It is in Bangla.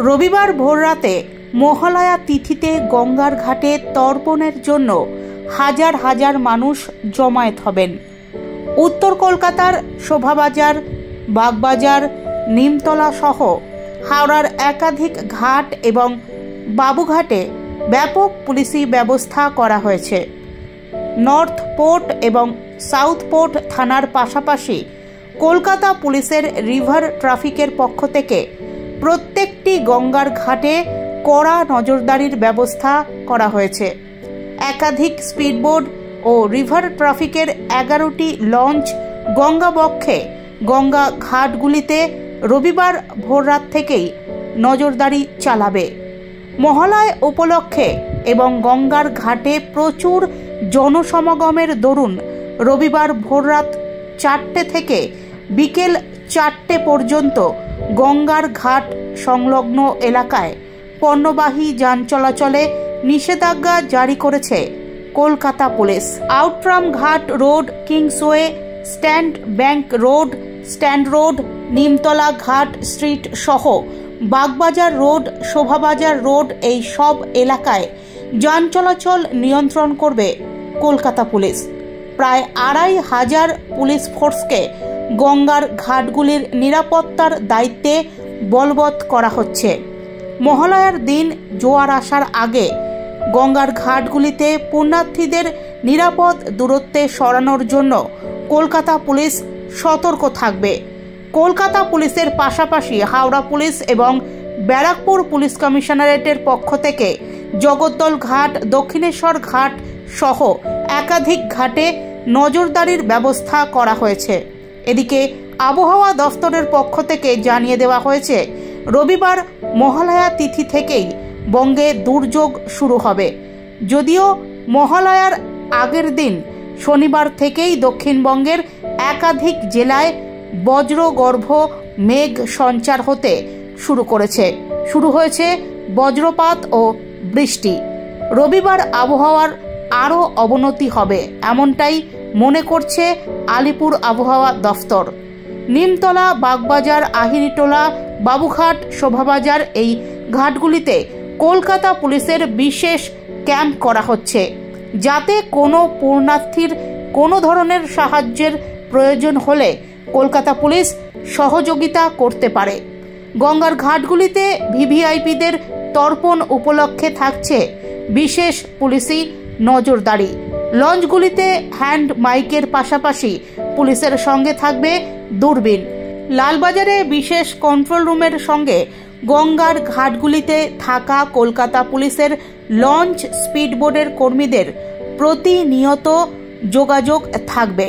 রবিবার ভোররাতে মহালয়া তিথিতে গঙ্গার ঘাটে তর্পণের জন্য হাজার হাজার মানুষ জমায়েত হবেন। উত্তর কলকাতার শোভাবাজার, বাগবাজার, নিমতলা সহ হাওড়ার একাধিক ঘাট এবং বাবুঘাটে ব্যাপক পুলিশি ব্যবস্থা করা হয়েছে। নর্থ পোর্ট এবং সাউথ পোর্ট থানার পাশাপাশি কলকাতা পুলিশের রিভার ট্রাফিকের পক্ষ থেকে প্রত্যেকটি গঙ্গার ঘাটে কড়া নজরদারির ব্যবস্থা করা হয়েছে। একাধিক স্পিডবোট ও রিভার ট্রাফিকের 11টি লঞ্চ গঙ্গা বক্ষে গঙ্গা ঘাটগুলিতে রবিবার ভোররাত থেকেই নজরদারি চালাবে। মহালয়া উপলক্ষে এবং গঙ্গার ঘাটে প্রচুর জনসমাগমের দরুন রবিবার ভোররাত 4টে থেকে বিকেল 4টে পর্যন্ত গঙ্গার ঘাট সংলগ্ন এলাকায় পণ্যবাহী যান চলাচলে নিষেধাজ্ঞা জারি করেছে কলকাতা পুলিশ। আউটরাম ঘাট road, Kingsway, stand bank road, stand road, Nimtala ঘাট স্ট্রিট সহ বাগবাজার রোড, শোভাবাজার রোড এই সব এলাকায় যান চলাচল নিয়ন্ত্রণ করবে কলকাতা পুলিশ। প্রায় 2500 পুলিশ ফোর্সকে গঙ্গার ঘাটগুলির নিরাপত্তার দায়িত্বে বলবৎ করা হচ্ছে। মহালয়ার দিন জোয়ার আসার আগে গঙ্গার ঘাটগুলিতে পুণ্যার্থীদের নিরাপদ দূরত্বে সরানোর জন্য কলকাতা পুলিশ সতর্ক থাকবে। কলকাতা পুলিশের পাশাপাশি হাওড়া পুলিশ এবং ব্যারাকপুর পুলিশ কমিশনারেটের পক্ষ থেকে জগদ্দল ঘাট, দক্ষিণেশ্বর ঘাট সহ একাধিক ঘাটে নজরদারির ব্যবস্থা করা হয়েছে। এদিকে আবহাওয়া দফতরের পক্ষ থেকে জানিয়ে দেওয়া হয়েছে, রবিবার মহালয়া তিথি থেকেই বঙ্গে দুর্যোগ শুরু হবে। যদিও মহালয়ার আগের দিন শনিবার থেকেই দক্ষিণবঙ্গের একাধিক জেলায় বজ্রগর্ভ মেঘ সঞ্চার হতে শুরু হয়েছে বজ্রপাত ও বৃষ্টি। রবিবার আবহাওয়ার আরও অবনতি হবে এমনটাই মনে করছে আলিপুর আবহাওয়া দফতর। নিমতলা, বাগবাজার, আহিরিটোলা, বাবুঘাট, শোভাবাজার এই ঘাটগুলিতে কলকাতা পুলিশের বিশেষ ক্যাম্প করা হচ্ছে, যাতে কোনো পুণ্যার্থীর কোনো ধরনের সাহায্যের প্রয়োজন হলে কলকাতা পুলিশ সহযোগিতা করতে পারে। গঙ্গার ঘাটগুলিতে ভিভিআইপিদের তর্পণ উপলক্ষে থাকছে বিশেষ পুলিশি নজরদারি। লঞ্চগুলিতে হ্যান্ড মাইকের পাশাপাশি পুলিশের সঙ্গে থাকবে দূরবীন। লালবাজারে বিশেষ কন্ট্রোল রুমের সঙ্গে গঙ্গার ঘাটগুলিতে থাকা কলকাতা পুলিশের লঞ্চ, স্পিডবোটের কর্মীদের প্রতিনিয়ত যোগাযোগ থাকবে।